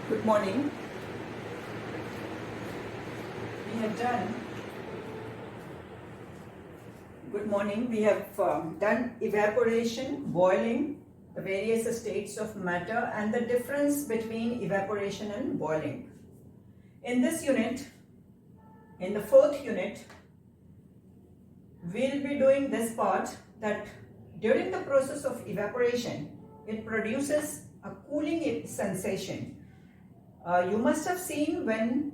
Good morning. We have done. Good morning. We have done evaporation, boiling, the various states of matter, and the difference between evaporation and boiling. In this unit, in the fourth unit, we'll be doing this part that during the process of evaporation, it produces a cooling sensation. You must have seen when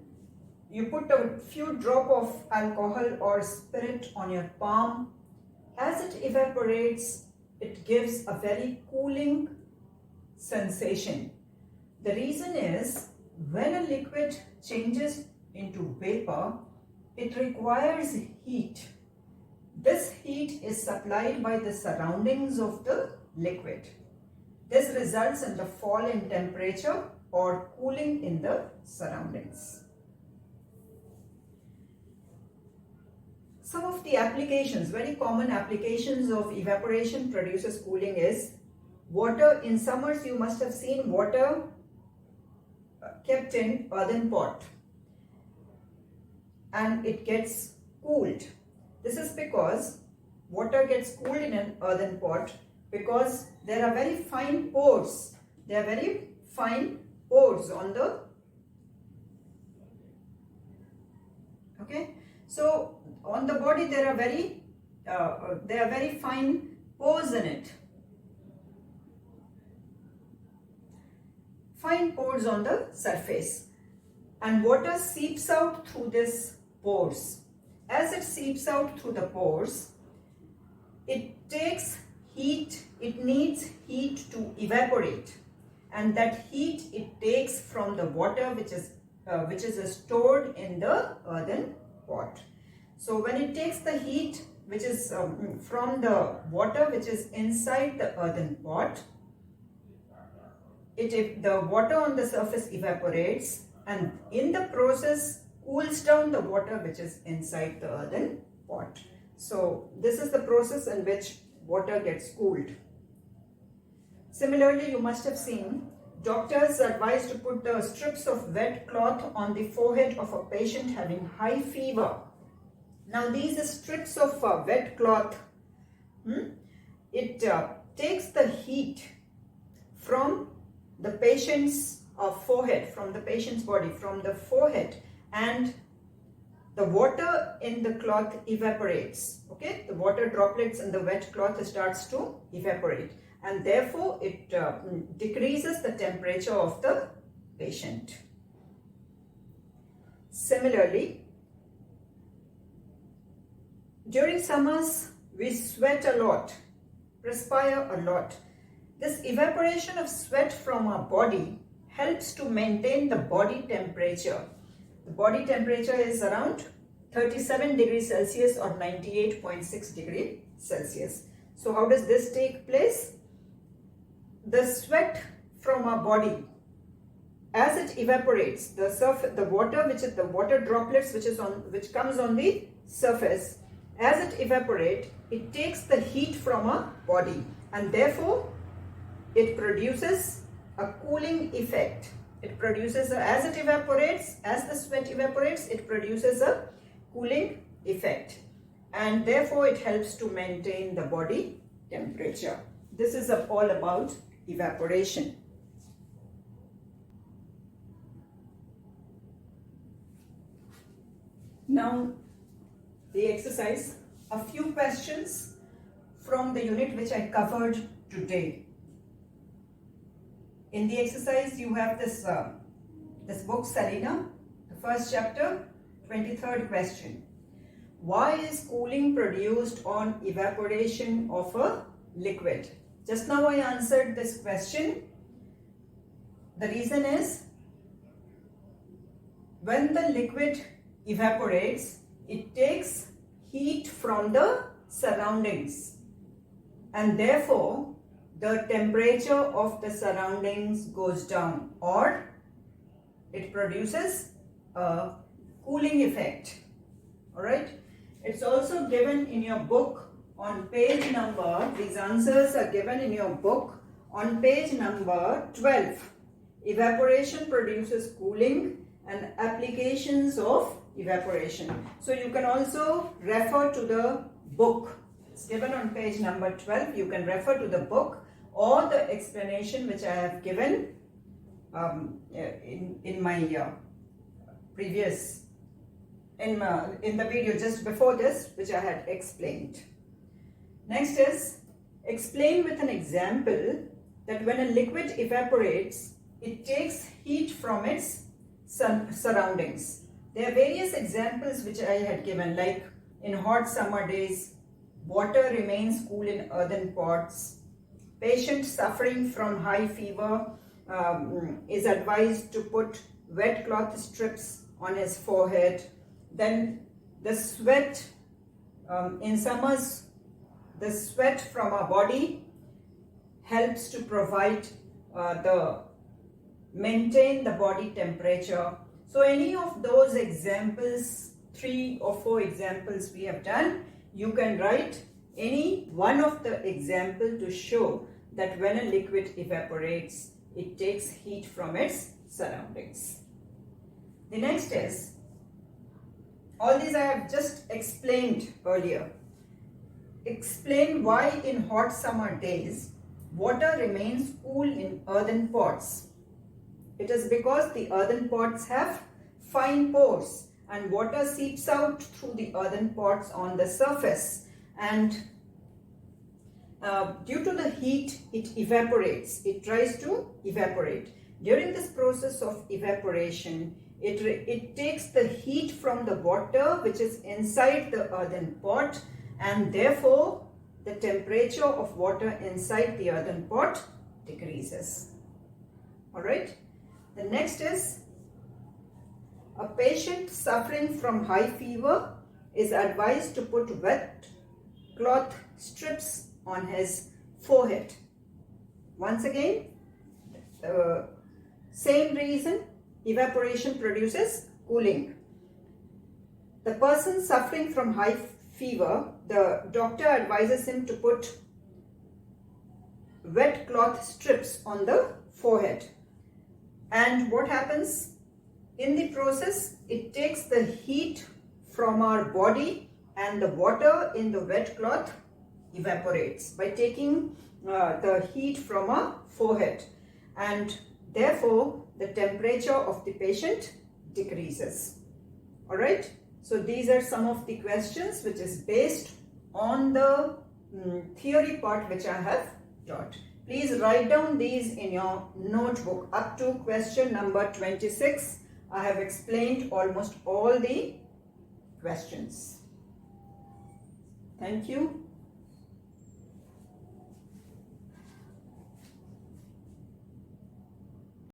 you put a few drop of alcohol or spirit on your palm. As it evaporates, it gives a very cooling sensation. The reason is when a liquid changes into vapor, it requires heat. This heat is supplied by the surroundings of the liquid. This results in the fall in temperature or cooling in the surroundings. Some of the applications, very common applications of evaporation produces cooling is water. In summers you must have seen water kept in earthen pot and it gets cooled. This is because water gets cooled in an earthen pot because there are very fine pores. There are very fine pores on the, so on the body there are very fine pores in it. Fine pores on the surface, and water seeps out through these pores. As it seeps out through the pores, it takes heat, it needs heat to evaporate, and that heat it takes from the water which is stored in the earthen pot. So when it takes the heat which is from the water which is inside the earthen pot, the water on the surface evaporates, and in the process cools down the water which is inside the earthen pot. So this is the process in which water gets cooled. Similarly, you must have seen doctors advise to put the strips of wet cloth on the forehead of a patient having high fever. Now these strips of wet cloth, it takes the heat from the patient's forehead, from the patient's body, from the forehead, and the water in the cloth evaporates. Okay, the water droplets in the wet cloth starts to evaporate, and therefore it decreases the temperature of the patient. Similarly, during summers we sweat a lot, perspire a lot. This evaporation of sweat from our body helps to maintain the body temperature. The body temperature is around 37 degrees Celsius or 98.6 degrees Celsius. So how does this take place? The sweat from our body, as it evaporates, the water droplets which comes on the surface, as it evaporates, it takes the heat from our body, and therefore it produces a cooling effect. It produces, as it evaporates, as the sweat evaporates, it produces a cooling effect, and therefore it helps to maintain the body temperature. This is all about evaporation. Now the exercise, a few questions from the unit which I covered today. In the exercise you have this book Selena, the first chapter, 23rd question. Why is cooling produced on evaporation of a liquid? Just now I answered this question. The reason is when the liquid evaporates, it takes heat from the surroundings, and therefore the temperature of the surroundings goes down, or it produces a cooling effect. Alright, it's also given in your book on page number, these answers are given in your book on page number 12. evaporation produces cooling, and applications of evaporation. So you can also refer to the book. It's given on page number 12. You can refer to the book or the explanation which I have given in my previous, in the video just before this, which I had explained. Next is, explain with an example that when a liquid evaporates, it takes heat from its surroundings. There are various examples which I had given, like in hot summer days, water remains cool in earthen pots. Patient suffering from high fever is advised to put wet cloth strips on his forehead. Then the sweat, in summers, the sweat from our body helps to provide maintain the body temperature. So any of those examples, 3 or 4 examples we have done, you can write any one of the example to show that when a liquid evaporates, it takes heat from its surroundings. The next is, all these I have just explained earlier. Explain why in hot summer days, water remains cool in earthen pots. It is because the earthen pots have fine pores and water seeps out through the earthen pots on the surface, and due to the heat it evaporates. It tries to evaporate. During this process of evaporation, it takes the heat from the water which is inside the earthen pot, and therefore the temperature of water inside the earthen pot decreases. Alright. The next is, a patient suffering from high fever is advised to put wet cloth strips on his forehead. Once again, same reason, evaporation produces cooling. The person suffering from high fever, the doctor advises him to put wet cloth strips on the forehead. And what happens? In the process, it takes the heat from our body, and the water in the wet cloth evaporates by taking the heat from our forehead, and therefore the temperature of the patient decreases. Alright, so these are some of the questions which is based on the theory part which I have taught. Please write down these in your notebook up to question number 26. I have explained almost all the questions. Thank you.